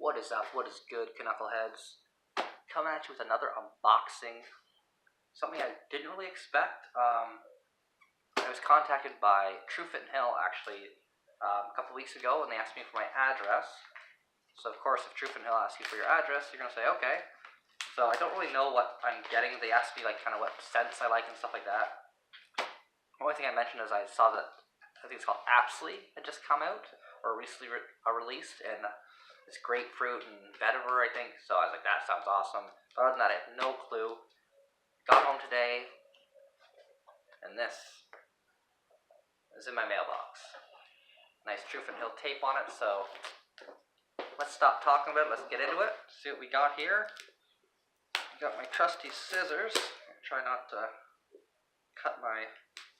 What is up? What is good, knuckleheads? Coming at you with another unboxing. Something I didn't really expect. I was contacted by Truefitt Hill actually a couple weeks ago, and they asked me for my address. So of course, if Truefitt Hill asks you for your address, you're gonna say okay. So I don't really know what I'm getting. They asked me like kind of what scents I like and stuff like that. The only thing I mentioned is I saw that I think it's called Apsley had just come out or recently released, and it's grapefruit and vetiver, I think. So I was like, that sounds awesome. But other than that, I have no clue. Got home today, and this is in my mailbox. Nice Truefitt Hill tape on it. So let's stop talking about it. Let's get into it. See what we got here. Got my trusty scissors. Try not to cut my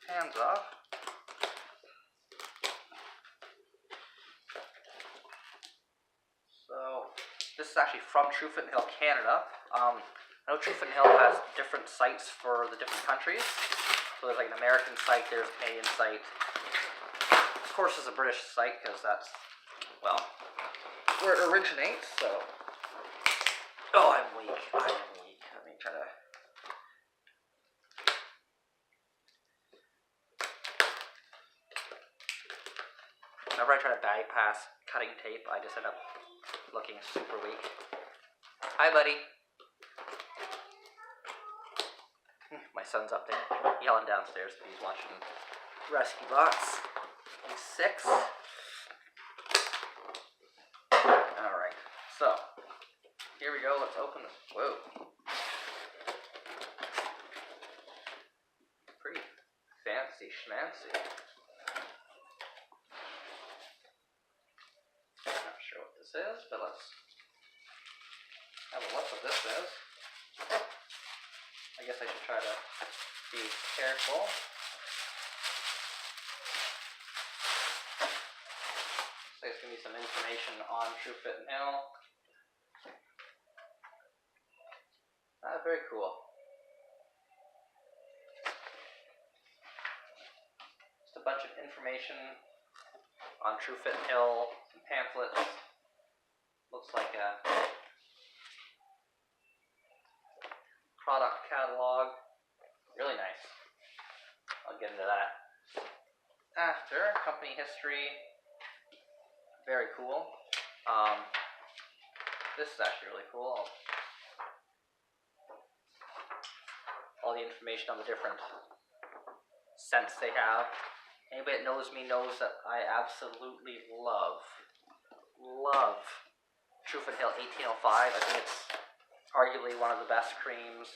hands off. So this is actually from Truefitt Hill, Canada. I know Truefitt Hill has different sites for the different countries. So there's like an American site, there's a Canadian site. Of course there's a British site because that's, well, where it originates, so. Oh, I'm weak. Let me try to. Whenever I try to bypass cutting tape, I just end up looking super weak. Hi, buddy. My son's up there yelling downstairs. He's watching Rescue Bots. He's 6. Alright, so here we go. Let's open this. Whoa. Pretty fancy schmancy. Not sure what this is, but let's have a look what this is. I guess I should try to be careful. So there's going to be some information on Truefitt Hill. Very cool. Just a bunch of information on Truefitt Hill, some pamphlets. Looks like a product catalog. Really nice. I'll get into that after. Company history. Very cool. This is actually really cool. All the information on the different scents they have. Anybody that knows me knows that I absolutely love Truefitt Hill 1805. I think it's arguably one of the best creams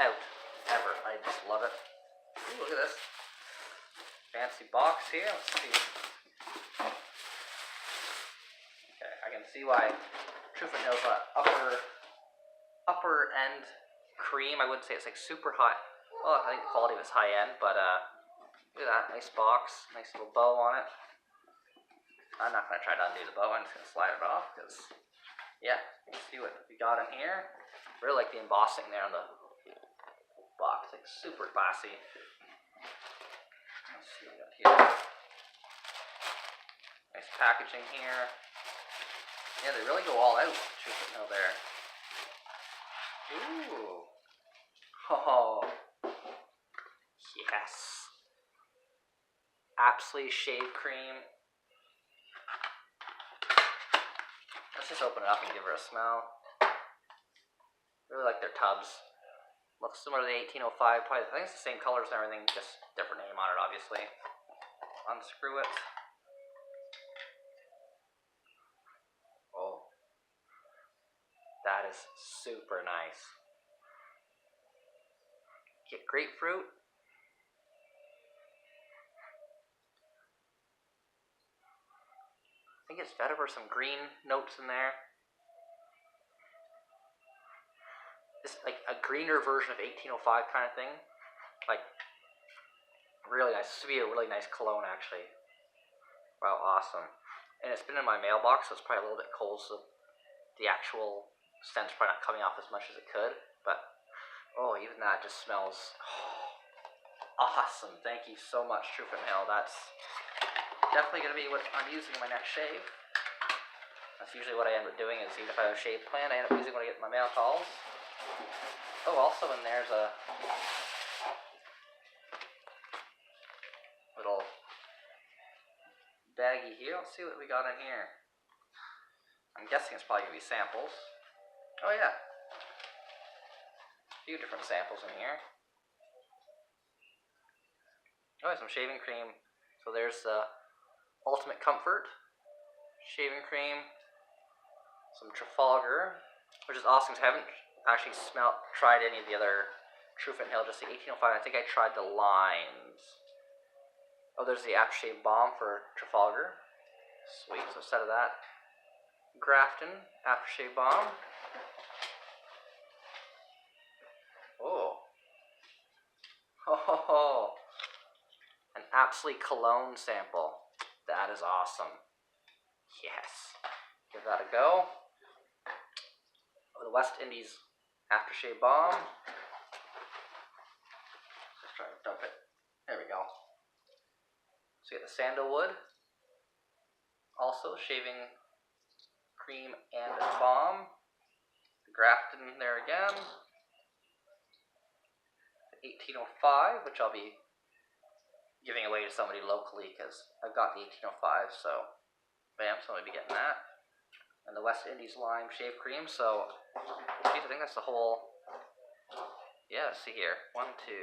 out ever. I just love it. Ooh, look at this fancy box here. Let's see. Okay, I can see why Truefitt Hill's an upper end cream. I wouldn't say it's like super high. Well, I think the quality was high end, but look at that nice box, nice little bow on it. I'm not gonna try to undo the bow. I'm just gonna slide it off because, yeah, you can see what we got in here. Really like the embossing there on the box, like super classy. Let's see what we got here. Nice packaging here. Yeah, they really go all out. Truefitt Hill there. Ooh. Oh. Yes. Apsley shave cream. Let's just open it up and give her a smell. Really like their tubs. Looks similar to the 1805. Probably, I think it's the same colors and everything, just different name on it, obviously. Unscrew it. Oh. That is super nice. Get grapefruit. I think it's vetiver, some green notes in there. It's like a greener version of 1805 kind of thing. Like, really nice. This would be a really nice cologne, actually. Wow, awesome. And it's been in my mailbox, so it's probably a little bit cold, so the actual scent's probably not coming off as much as it could. But, oh, even that just smells awesome. Thank you so much, Truefitt Hill. That's definitely going to be what I'm using in my next shave. That's usually what I end up doing, is even if I have a shaved plant, I end up using when I get my mail calls. Oh, also in there's a little baggie here. Let's see what we got in here. I'm guessing it's probably going to be samples. Oh yeah. A few different samples in here. Oh, some shaving cream. So there's the Ultimate Comfort shaving cream. Some Trafalgar, which is awesome because I haven't actually tried any of the other Truefitt Hill, just the 1805. I think I tried the lines. Oh, there's the aftershave balm for Trafalgar. Sweet, so instead of that, Grafton aftershave balm. Oh. Oh. An Apsley cologne sample. That is awesome. Yes. Give that a go. The West Indies aftershave balm. Just try to dump it. There we go. So you get the sandalwood. Also shaving cream and balm. The Grafton there again. The 1805, which I'll be giving away to somebody locally because I've got the 1805, so bam, so I'll be getting that. And the West Indies lime shave cream, so geez, I think that's the whole, yeah, let's see here, 1, 2,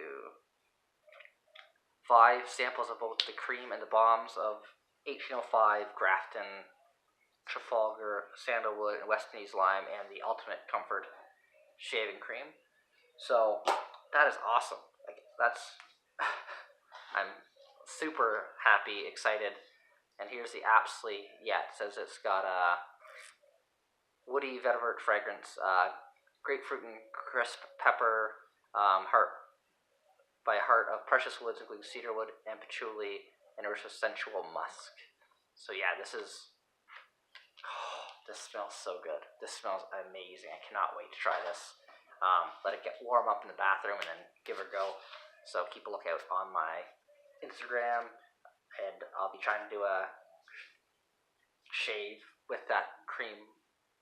5 samples of both the cream and the balms of 1805, Grafton, Trafalgar, sandalwood, and West Indies lime, and the Ultimate Comfort shaving cream. So that is awesome. Like, that's I'm super happy, excited. And here's the Apsley. Yeah, it says it's got a woody vetiver fragrance, grapefruit and crisp pepper, heart of precious woods, including cedarwood and patchouli, and a rich sensual musk. So yeah, this smells so good. This smells amazing. I cannot wait to try this. Let it get warm up in the bathroom and then give it a go. So keep a lookout on my Instagram, and I'll be trying to do a shave with that cream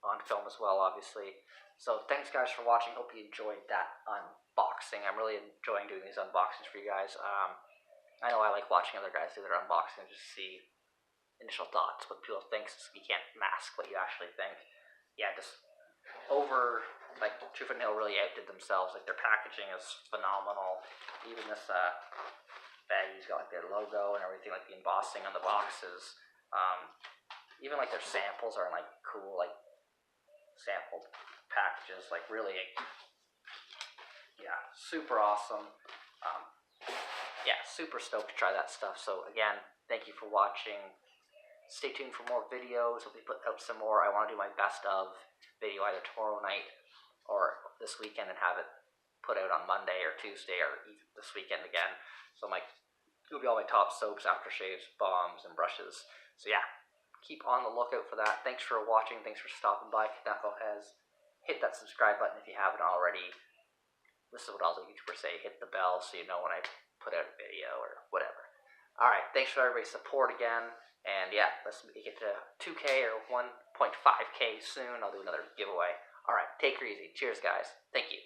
on film as well, obviously. So thanks guys for watching. Hope you enjoyed that unboxing. I'm really enjoying doing these unboxings for you guys. I know I like watching other guys do their unboxings, just to see initial thoughts, what people think, so you can't mask what you actually think. Yeah, just like Truefitt Hill really outdid themselves. Like, their packaging is phenomenal. Even this baggy's got like their logo and everything, like the embossing on the boxes. Even like their samples are in like cool like sample packages. Like, really, yeah, super awesome. Yeah, super stoked to try that stuff. So again, thank you for watching. Stay tuned for more videos. I'll be putting out some more. I want to do my best of video either tomorrow night or this weekend and have it put out on Monday or Tuesday or this weekend again. So it'll be all my top soaps, aftershaves, balms, and brushes. So yeah, keep on the lookout for that. Thanks for watching. Thanks for stopping by, Knuckleheads. Hit that subscribe button if you haven't already. This is what all the YouTubers say. Hit the bell so you know when I put out a video or whatever. Alright, thanks for everybody's support again. And yeah, let's get to 2K or 1.5K soon. I'll do another giveaway. Alright, take her easy. Cheers, guys. Thank you.